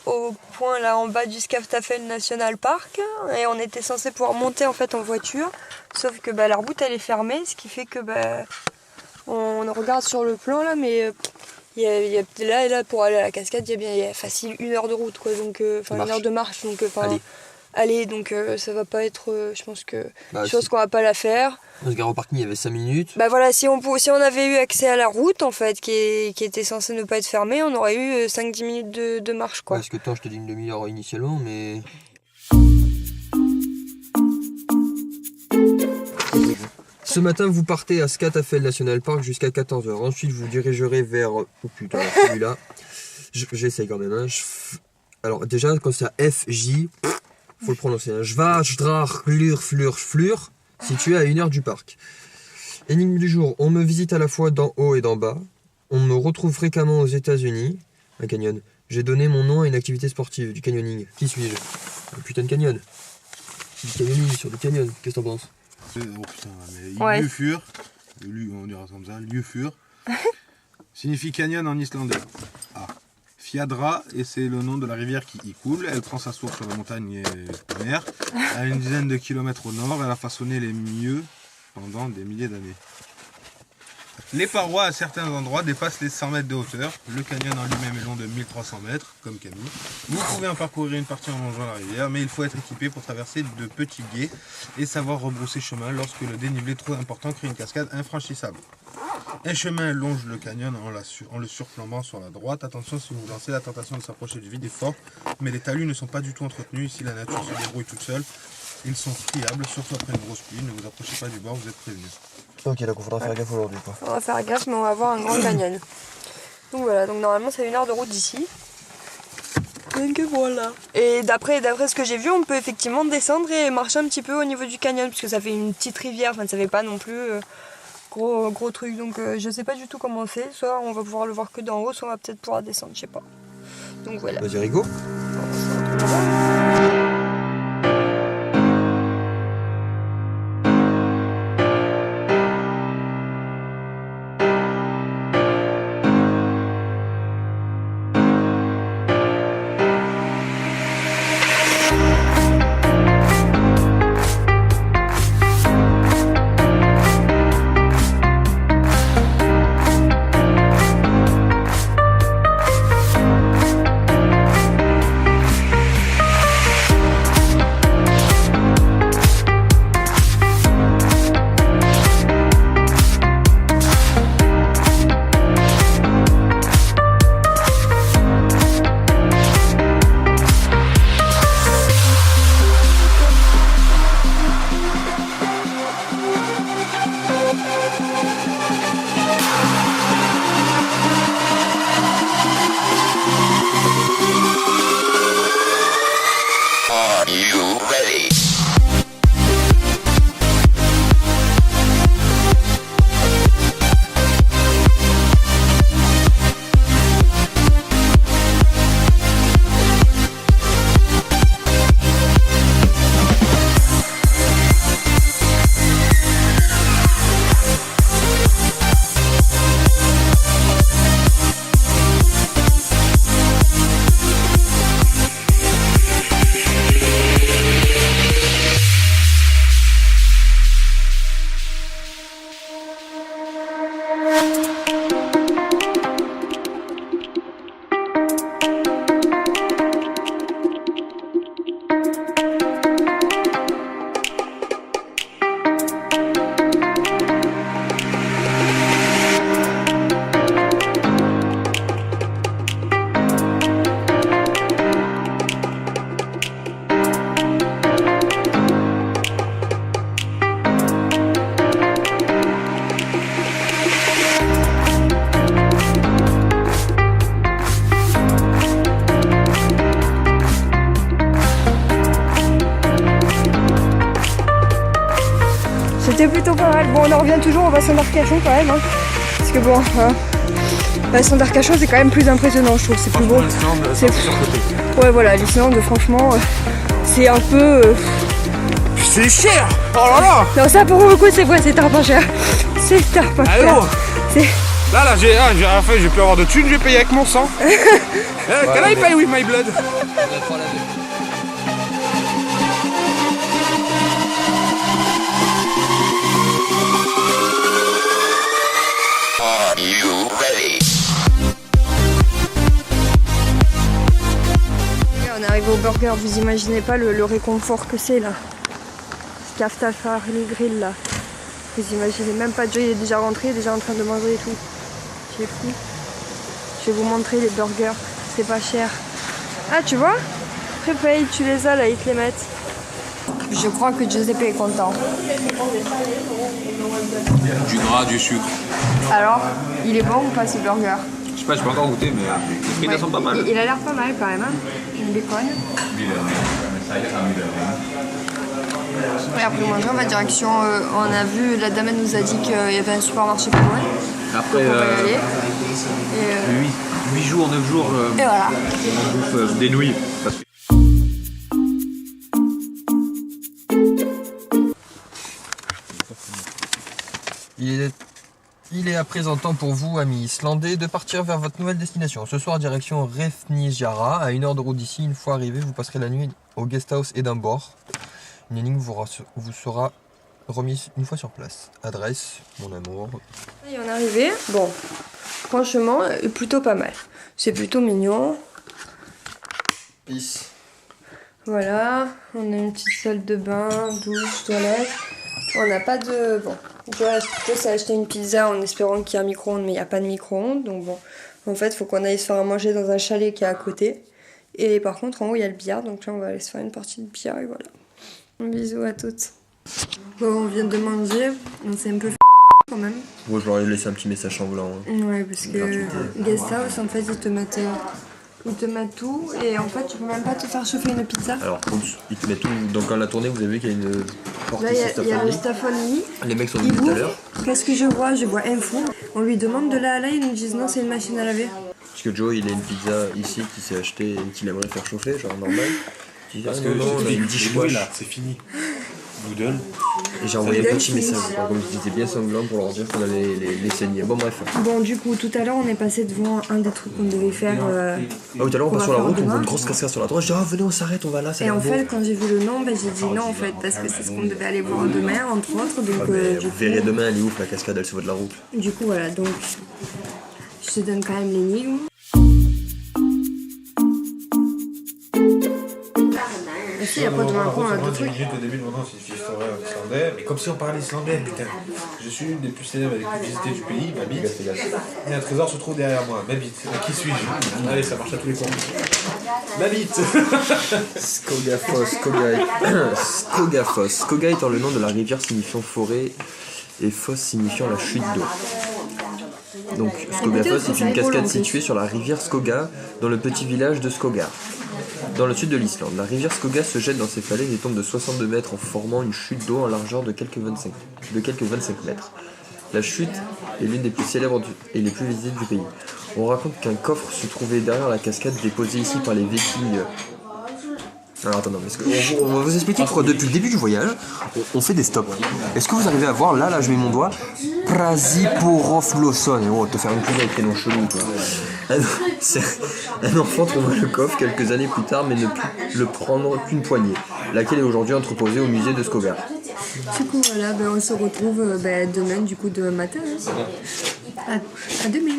au point là en bas du Skaftafell National Park et on était censé pouvoir monter en fait en voiture, sauf que la route elle est fermée, ce qui fait que on regarde sur le plan là, mais il y a là et là pour aller à la cascade il y a facile 1 heure de route quoi, donc 1 heure de marche, donc allez, donc ça va pas être, je pense qu'on va pas la faire. On se gare au parking, il y avait 5 minutes. Voilà, si on avait eu accès à la route en fait, qui était censée ne pas être fermée, on aurait eu 5-10 minutes de marche quoi. Parce que je te dis une demi-heure initialement, mais... Ce matin, vous partez à Skaftafell National Park jusqu'à 14h. Ensuite, vous dirigerez vers... Oh putain, celui-là. J'essaye quand même. Alors déjà, quand c'est à FJ, faut le prononcer. Schwarzdrach, Flur, situé à 1 heure du parc. Énigme du jour. On me visite à la fois d'en haut et d'en bas. On me retrouve fréquemment aux États-Unis. Un canyon. J'ai donné mon nom à une activité sportive, du canyoning. Qui suis-je? Un putain de canyon. Du canyoning sur du canyon. Qu'est-ce que t'en penses? Oh putain, mais Liufur, on dira comme ça, Liufur, signifie canyon en islandais. Fiadra, et c'est le nom de la rivière qui y coule. Elle prend sa source sur la montagne et la mer. À une dizaine de kilomètres au nord, elle a façonné les milieux pendant des milliers d'années. Les parois à certains endroits dépassent les 100 mètres de hauteur. Le canyon en lui-même est long de 1300 mètres, comme Camille. Vous pouvez en parcourir une partie en longeant la rivière, mais il faut être équipé pour traverser de petits gués et savoir rebrousser chemin lorsque le dénivelé trop important crée une cascade infranchissable. Un chemin longe le canyon en le surplombant sur la droite. Attention si vous lancez, la tentation de s'approcher du vide est forte, mais les talus ne sont pas du tout entretenus. Ici la nature se débrouille toute seule. Ils sont friables, surtout après une grosse pluie. Ne vous approchez pas du bord, vous êtes prévenus. Ok, donc il faudra faire gaffe aujourd'hui quoi. On va faire gaffe, mais on va avoir un grand canyon. Donc voilà, donc normalement c'est 1 heure de route d'ici. Donc voilà. Et d'après ce que j'ai vu, on peut effectivement descendre et marcher un petit peu au niveau du canyon, puisque ça fait une petite rivière, enfin ça fait pas non plus gros truc. Donc je sais pas du tout comment c'est, soit on va pouvoir le voir que d'en haut, soit on va peut-être pouvoir descendre, je sais pas. Donc voilà. Vas-y Rigo. C'était plutôt pas mal. Bon, on en revient toujours au bassin d'Arcachon quand même. Hein, parce que bon, le bassin d'Arcachon c'est quand même plus impressionnant, je trouve. C'est plus beau. Ouais, voilà, l'Islande, franchement, c'est un peu. C'est cher! Oh là là! Non, ça pour le coup, c'est vrai, c'est tard pas cher. C'est tard pas cher. Là, j'ai pu avoir de thunes, je vais payer avec mon sang. Can I pay with my blood? Are you ready? On est arrivé au burger, vous imaginez pas le réconfort que c'est là. Scaf Taffel Grill là. Vous imaginez même pas, Joe il est déjà rentré, déjà en train de manger et tout. C'est fou. Je vais vous montrer les burgers, c'est pas cher. Ah tu vois, prépaye, tu les as là, ils te les mettent. Je crois que Giuseppe est content. Du gras, du sucre. Alors, il est bon ou pas ce burger? Je sais pas, j'ai pas encore goûté, mais les prix sont pas mal. Il a l'air pas mal quand même, hein. Une bacon. Et après manger, on va direction. On a vu, la dame elle nous a dit qu'il y avait un supermarché pas loin. Après, Donc on va y aller. 8 jours, 9 jours, Et voilà. on bouffe des nouilles. Parce que... Il est à présent temps pour vous, amis islandais, de partir vers votre nouvelle destination. Ce soir, direction Refnijara, à 1 heure de route d'ici. Une fois arrivé, vous passerez la nuit au Guesthouse Edinburgh. Une énigme vous sera remise une fois sur place. Adresse, mon amour. Et on est arrivé. Bon, franchement, plutôt pas mal. C'est plutôt mignon. Peace. Voilà, on a une petite salle de bain, douche, toilette. On n'a pas de... Bon, Joe s'est acheté une pizza en espérant qu'il y a un micro-ondes, mais il n'y a pas de micro-ondes. Donc bon, en fait, il faut qu'on aille se faire à manger dans un chalet qui est à côté. Et par contre, en haut, il y a le billard. Donc là, on va aller se faire une partie de billard et voilà. Un bisou à toutes. Bon, on vient de manger. On s'est un peu quand même. Moi, je leur ai laissé un petit message sanglant. Ouais, parce que Guest House, en fait, ils te mettent tout et en fait, tu peux même pas te faire chauffer une pizza. Alors, oups, ils te mettent tout. Donc, quand on l'a tourné, vous avez vu qu'il y a une porte Là, ici, il y a le staff only. Les mecs sont Ils venus tout à bouffent. l'heure. Qu'est-ce que je vois? Je vois un four. On lui demande de la halal, ils nous disent non, c'est une machine à laver. Parce que Joe, il a une pizza ici qu'il s'est acheté et qu'il aimerait faire chauffer, genre normal. Parce non, on a une dishwash. là, c'est fini. Noodle. Et j'ai envoyé un petit message, comme je disais bien sanglant pour leur dire qu'on allait les saigner. Bon bref. Bon, du coup, tout à l'heure, on est passé devant un des trucs qu'on devait faire. Tout à l'heure on passe sur la route, on voit demain. une grosse cascade sur la droite. Je dis venez on s'arrête, on va là, c'est Et en fait, quand j'ai vu le nom, j'ai dit non en fait, parce que c'est ce qu'on devait aller voir demain, entre autres. Donc, vous verrez demain, elle est ouf la cascade, elle se voit de la route. Du coup, voilà, donc je te donne quand même l'énigme. Ici, il n'y a pas de macron, là, deux trucs. Au début de mon nom, c'est une historien islandais. Mais comme si on parlait islandais, putain. Je suis une des plus célèbres et des plus visitées du pays, ma bite. Et un trésor se trouve derrière moi, ma bite. Qui suis-je? Allez, ça marche à tous les coups. Ma bite. Skogafoss, Skogafoss. Skoga étant le nom de la rivière signifiant forêt et fosse signifiant la chute d'eau. Donc Skogafoss est une cascade située sur la rivière Skoga dans le petit village de Skogar, dans le sud de l'Islande. La rivière Skoga se jette dans ses falaises et tombe de 62 mètres en formant une chute d'eau en largeur de quelques 25 mètres. La chute est l'une des plus célèbres et les plus visitées du pays. On raconte qu'un coffre se trouvait derrière la cascade déposé ici par les Vikings. Alors attends, parce que on va vous expliquer pourquoi depuis le début du voyage, on fait des stops. Est-ce que vous arrivez à voir, là je mets mon doigt, Prasiporofloson, et on va te faire une pub avec les noms chelous. Un enfant trouva le coffre quelques années plus tard, mais ne put le prendre qu'une poignée, laquelle est aujourd'hui entreposée au musée de Skogar. Du coup, voilà, on se retrouve demain, du coup, demain matin. Hein. À demain.